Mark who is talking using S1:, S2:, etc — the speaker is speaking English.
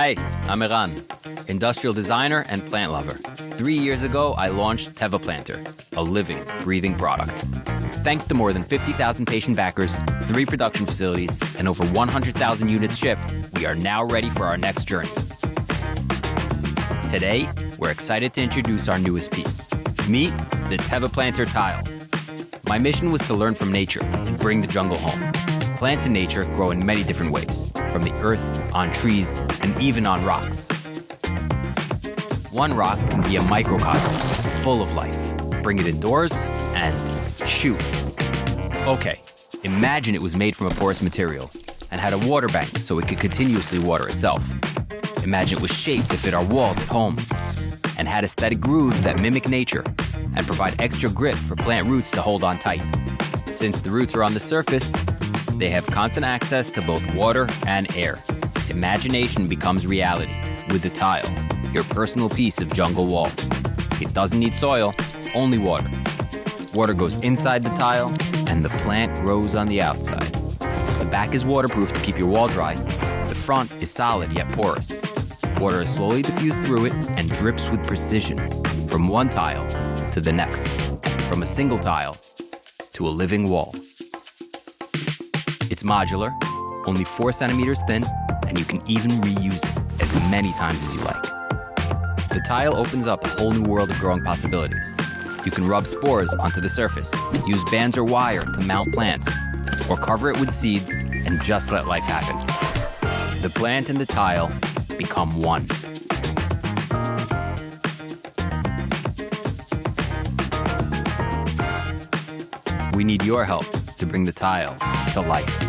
S1: Hi, I'm Iran, industrial designer and plant lover. 3 years ago, I launched tevaplanter, a living, breathing product. Thanks to more than 50,000 patient backers, 3 production facilities, and over 100,000 units shipped, we are now ready for our next journey. Today, we're excited to introduce our newest piece. Meet the tevaplanter tile. My mission was to learn from nature and bring the jungle home. Plants in nature grow in many different ways, from the earth, on trees, and even on rocks. One rock can be a microcosmos, full of life. Bring it indoors, and shoot. Okay, imagine it was made from a porous material and had a water bank so it could continuously water itself. Imagine it was shaped to fit our walls at home and had aesthetic grooves that mimic nature and provide extra grip for plant roots to hold on tight. Since the roots are on the surface, they have constant access to both water and air. Imagination becomes reality with the tile, your personal piece of jungle wall. It doesn't need soil, only water. Water goes inside the tile, and the plant grows on the outside. The back is waterproof to keep your wall dry. The front is solid yet porous. Water is slowly diffused through it and drips with precision from one tile to the next, from a single tile to a living wall. It's modular, only 4 centimeters thin, and you can even reuse it as many times as you like. The tile opens up a whole new world of growing possibilities. You can rub spores onto the surface, use bands or wire to mount plants, or cover it with seeds and just let life happen. The plant and the tile become one. We need your help to bring the tile to life.